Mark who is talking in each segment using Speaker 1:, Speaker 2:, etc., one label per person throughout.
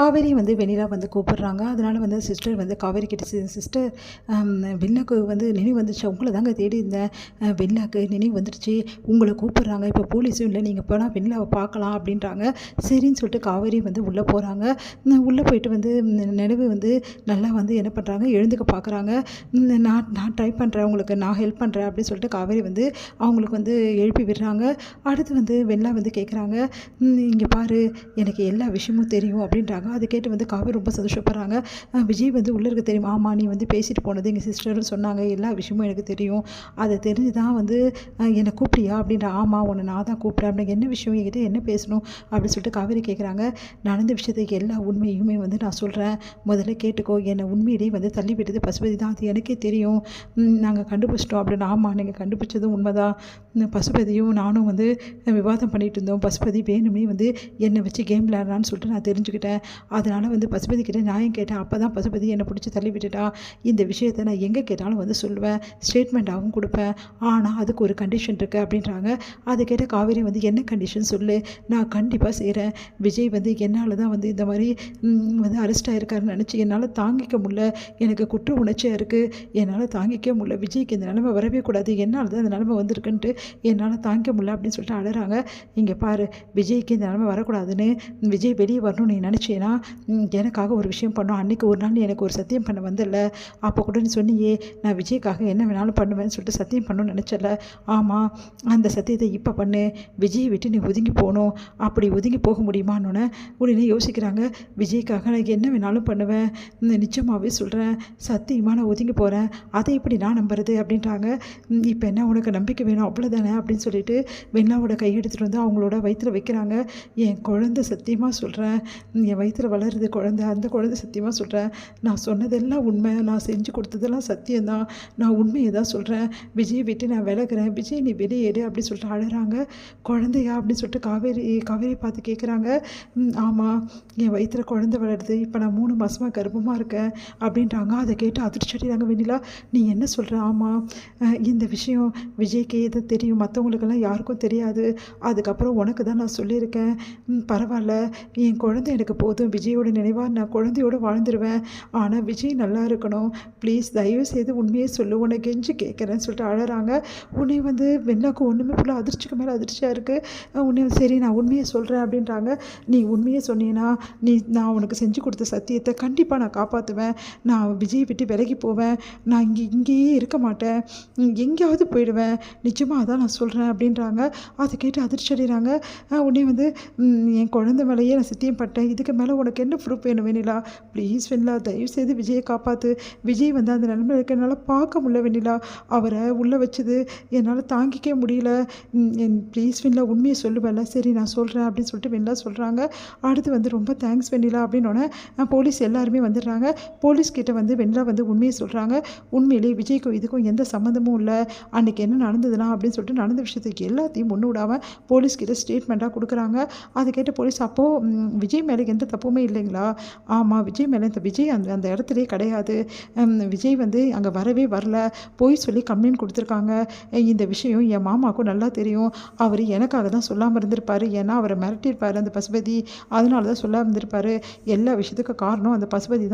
Speaker 1: காவேரி வந்து வெண்ணிலா வந்து கூப்பிடுறாங்க. அதனால வந்து சிஸ்டர் வந்து காவேரி கிட்ட சிஸ்டர் வெண்ணிலாக்கு வந்து நினைவு வந்துருச்சு. உங்கள தாங்க தேடி இருந்தேன். வெண்ணிலாக்கு நினைவு வந்துடுச்சு. உங்கள கூப்பிடுறாங்க. இப்போ போலீஸும் இல்ல. நீங்க போனா வெண்ணிலாவ பார்க்கலாம் அப்படின்றாங்க. சரின்னு சொல்லிட்டு காவேரி வந்து உள்ள போறாங்க. உள்ள போயிட்டு வந்து நினைவு வந்து நல்லா வந்து என்ன பண்றாங்க, எழுந்துக்க பார்க்குறாங்க. நான் நான் ட்ரை பண்றேன். உங்களுக்கு நான் ஹெல்ப் பண்றேன் அப்படின்னு சொல்லிட்டு காவேரி வந்து அவங்களுக்கு வந்து எழுப்பி விடுறாங்க. அடுத்து வந்து வெண்ணிலா வந்து கேட்குறாங்க, இங்க பாரு எனக்கு எல்லா விஷயமும் தெரியும் அப்படின்றாங்க. அதை கேட்டு வந்து காவேரி ரொம்ப சந்தோஷப்படுறாங்க. விஜய் வந்து உள்ளே இருக்க தெரியும். ஆமாம், நீ வந்து பேசிட்டு போனது எங்கள் சிஸ்டர்னு சொன்னாங்க. எல்லா விஷயமும் எனக்கு தெரியும். அதை தெரிஞ்சு தான் வந்து என்னை கூப்பிட்டியா அப்படின்ற. ஆமாம், உன்னை நான் தான் கூப்பிட்டேன் அப்படிங்க. என்ன விஷயம், என்கிட்ட என்ன பேசணும் அப்படின்னு சொல்லிட்டு காவேரி கேட்குறாங்க. நடந்த விஷயத்துக்கு எல்லா உண்மையுமே வந்து நான் சொல்கிறேன், முதல்ல கேட்டுக்கோ. என்னை உண்மையிலேயே வந்து தள்ளி விட்டது பசுபதி தான், அது எனக்கே தெரியும். நாங்கள் கண்டுபிடிச்சிட்டோம் அப்படின்னு. ஆமாம், நீங்கள் கண்டுபிடிச்சதும் உண்மைதான். பசுபதியும் நானும் வந்து விவாதம் பண்ணிகிட்டு இருந்தோம். பசுபதி வேணுமே வந்து என்னை வச்சு கேம் விளையாடுறான்னு சொல்லிட்டு நான் தெரிஞ்சுக்கிட்டேன். அதனால் வந்து பசுபதி கிட்ட நியாயம் கேட்டேன். அப்போ தான் பசுபதி என்னை பிடிச்சி தள்ளி விட்டுட்டா. இந்த விஷயத்தை நான் எங்கே கேட்டாலும் வந்து சொல்லுவேன், ஸ்டேட்மெண்ட்டாகவும் கொடுப்பேன். ஆனால் அதுக்கு ஒரு கண்டிஷன் இருக்குது அப்படின்றாங்க. அதை கேட்ட காவேரி வந்து என்ன கண்டிஷன் சொல்லு, நான் கண்டிப்பாக செய்கிறேன். விஜய் வந்து என்னால் தான் வந்து இந்த மாதிரி வந்து அரெஸ்ட் ஆகிருக்காருன்னு நினச்சி என்னால் தாங்கிக்க முடியல. எனக்கு குற்ற உணர்ச்சியாக இருக்குது. என்னால் தாங்கிக்க முடியல. விஜய்க்கு இந்த நிலைமை வரவே கூடாது. என்னால் தான் இந்த நிலைமை வந்திருக்குன்ட்டு என்னால் தாங்கிக்க முடியல அப்படின்னு சொல்லிட்டு அழறாங்க. இங்கே பாரு, விஜய்க்கு இந்த நிலைமை வரக்கூடாதுன்னு, விஜய் வெளியே வரணும்னு நீ நினச்சேன்னா எனக்காக ஒரு விஷயம் பண்ணோம். அன்றைக்கி ஒரு நாள் நீ எனக்கு ஒரு சத்தியம் பண்ண வந்தல, அப்போ கூட நீ சொன்னியே நான் விஜய்க்காக என்ன வேணாலும் பண்ணுவேன்னு சொல்லிட்டு சத்தியம் பண்ணணும்னு நினச்சல. ஆமாம், அந்த சத்தியத்தை இப்போ பண்ணு. விஜயை விட்டு நீ ஒதுங்கி போகணும். அப்படி ஒதுங்கி போக முடியுமான்னு உடனே யோசிக்கிறாங்க. விஜய்க்காக நான் என்ன வேணாலும் பண்ணுவேன், நிச்சயமாகவே சொல்கிறேன், சத்தியமாக நான் ஒதுங்கி போகிறேன். அதை எப்படி நான் நம்புறது அப்படின்றாங்க. இப்போ என்ன உனக்கு நம்பிக்கை வேணும் அவ்வளோதானே அப்படின்னு சொல்லிட்டு வெண்ணிலாவோட கையெடுத்துகிட்டு வந்து அவங்களோட வயிற்றில் வைக்கிறாங்க. என் குழந்தை சத்தியமாக சொல்கிறேன், என் வயிற்றில் வளருது குழந்தை, அந்த குழந்தை சத்தியமாக சொல்கிறேன், நான் சொன்னதெல்லாம் உண்மை, நான் செஞ்சு கொடுத்ததெல்லாம் சத்தியம்தான், நான் உண்மையை தான் சொல்கிறேன். விஜயை விட்டு நான் விலகிறேன், விஜய் நீ வெளியேடு அப்படின்னு சொல்லிட்டு அழறாங்க. குழந்தையா அப்படின்னு சொல்லிட்டு காவேரி பார்த்து கேட்குறாங்க. ஆமாம், என் வயிற்றில் குழந்தை வளருது, இப்போ நான் 3 மாதமாக கர்ப்பமாக இருக்கேன் அப்படின்றாங்க. அதை கேட்டு அதிர்ச்சி அடைகிறாங்க வெண்ணிலா. நீ என்ன சொல்கிற? ஆமாம், இந்த விஷயம் விஜய்க்கு எது தெரியும், மற்றவங்களுக்கெல்லாம் யாருக்கும் தெரியாது. அதுக்கப்புறம் உனக்கு தான் நான் சொல்லியிருக்கேன். பரவாயில்ல, என் குழந்தை எனக்கு போதும், விஜயோட நினைவாக நான் குழந்தையோடு வாழ்ந்துருவேன். ஆனால் விஜய் நல்லா இருக்கணும், ப்ளீஸ் தயவு செய்து உண்மையை சொல்லு, உனக்கு கெஞ்சி கேட்குறேன்னு சொல்லிட்டு அழறாங்க. உன்னை வந்து வெண்ணிலாக்கு ஒன்றுமே ஃபுல்லாக அதிர்ச்சிக்கு மேலே அதிர்ச்சியாக இருக்குது. உன்னை சரி நான் உண்மையை சொல்கிறேன் அப்படின்றாங்க. நீ உண்மையை சொன்னீங்கன்னா நான் உனக்கு செஞ்சு கொடுத்த சத்தியத்தை கண்டிப்பாக நான் காப்பாற்றுவேன். நான் விஜய் விட்டு விலகி போவேன். நான் இங்கேயே இருக்க மாட்டேன், எங்கேயாவது போயிடுவேன். நிச்சயமாக அதான் நான் சொல்கிறேன் அப்படின்றாங்க. அதை கேட்டு அதிர்ச்சி அடைகிறாங்க. உடனே வந்து என் குழந்தை மேலேயே நான் சத்தியம் பட்டேன், இதுக்கு மேலே உனக்கு என்ன ப்ரூஃப் வேணும் வெண்ணிலா? ப்ளீஸ் வெண்ணிலா, தயவுசெய்து விஜயை காப்பாற்று. விஜய் வந்து அந்த நிலைமையில் இருக்க என்னால் பார்க்க முடியல வெண்ணிலா. அவரை உள்ளே வச்சது என்னால் தாங்கிக்க முடியல. ப்ளீஸ் வெண்ணிலா, உண்மையை சொல்லுவேன்ல. சரி நான் சொல்கிறேன் அப்படின்னு சொல்லிட்டு வெண்ணிலா சொல்கிறாங்க. அடுத்து வந்து ரொம்ப தேங்க்ஸ் வெண்ணிலா அப்படின்னோடனே போலீஸ் எல்லாருமே வந்துடுறாங்க. போலீஸ்கிட்ட வந்து வெண்ணிலா வந்து உண்மையை சொல்கிறாங்க. உண்மையிலேயே விஜய்க்கும் இதுக்கும் எந்த சம்மந்தமும் இல்லை, அன்றைக்கி என்ன நடந்ததுனா அப்படின்னு சொல்லிட்டு நடந்த விஷயத்துக்கு எல்லாத்தையும் ஒன்று விடாமல் போலீஸ்கிட்ட ஸ்டேட்மெண்ட்டாக கொடுக்குறாங்க. அதை கேட்ட போலீஸ், அப்போது விஜய் மேலே எந்த தப்புமே இல்லைங்களா? ஆமாம், விஜய் மேலே விஜய் அந்த இடத்துலையே கிடையாது. விஜய் வந்து அங்கே வரவே வரல, போய் சொல்லி கம்ப்ளைண்ட் கொடுத்துருக்காங்க. இந்த விஷயம் என் மாமாவுக்கும் நல்லா தெரியும். அவர் எனக்காக தான் சொல்லாமல் இருந்திருப்பார், ஏன்னா அவரை மிரட்டியிருப்பார் அந்த பசுபதி, அதனால தான் சொல்லாமல் இருந்திருப்பார். எல்லா விஷயத்துக்கும் காரணம் அந்த பசுபதி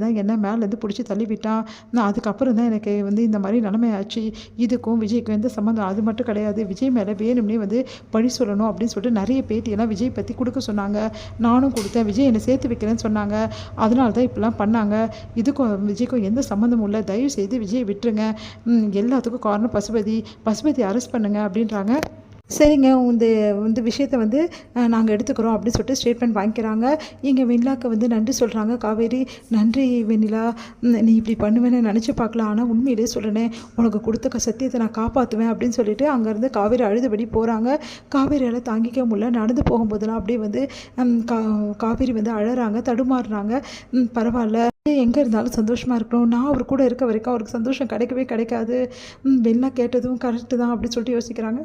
Speaker 1: தான் என்ன மேலேருந்து பிடிச்சி தள்ளிவிட்டான். நான் அதுக்கப்புறம் தான் எனக்கு வந்து இந்த மாதிரி நிலைமையாச்சு. இதுக்கும் விஜய்க்கும் எந்த சம்மந்தம் அது மட்டும் கிடையாது. விஜய் மேலே வேணும்னே வந்து பழி சொல்லணும் அப்படின்னு சொல்லிட்டு நிறைய பேட்டியெல்லாம் விஜய் பற்றி கொடுக்க சொன்னாங்க. நானும் கொடுத்தேன். விஜய் என்னை சேர்த்து வைக்கிறேன்னு சொன்னாங்க. அதனால தான் இப்படிலாம் பண்ணாங்க. இதுக்கும் விஜய்க்கும் எந்த சம்மந்தமும் இல்லை. தயவு செய்து விஜயை விட்டுருங்க. எல்லாத்துக்கும் காரணம் பசுபதி அரெஸ்ட் பண்ணுங்க அப்படின்றாங்க. சரிங்க, இந்த விஷயத்தை வந்து நாங்கள் எடுத்துக்கிறோம் அப்படின்னு சொல்லிட்டு ஸ்டேட்மெண்ட் வாங்கிக்கிறாங்க. இங்கே வெண்ணிலாவுக்கு வந்து நன்றி சொல்கிறாங்க காவேரி. நன்றி வெண்ணிலா, நீ இப்படி பண்ணுவேன்னு நினச்சி பார்க்கலாம், ஆனால் உண்மையிலே சொல்கிறேனே, உனக்கு கொடுத்த சத்தியத்தை நான் காப்பாற்றுவேன் அப்படின்னு சொல்லிட்டு அங்கேருந்து காவேரி அழுதுபடி போகிறாங்க. காவேரியால் தாங்கிக்க முடியல. நடந்து போகும்போதெல்லாம் அப்படியே வந்து காவேரி வந்து அழறாங்க, தடுமாறுறாங்க. பரவாயில்ல, எங்கே இருந்தாலும் சந்தோஷமாக இருக்கணும், நான் அவர் கூட இருக்க வரைக்கும் அவருக்கு சந்தோஷம் கிடைக்கவே கிடைக்காது. வெண்ணிலா கேட்டதும் கரெக்டு தான் அப்படின்னு சொல்லிட்டு யோசிக்கிறாங்க.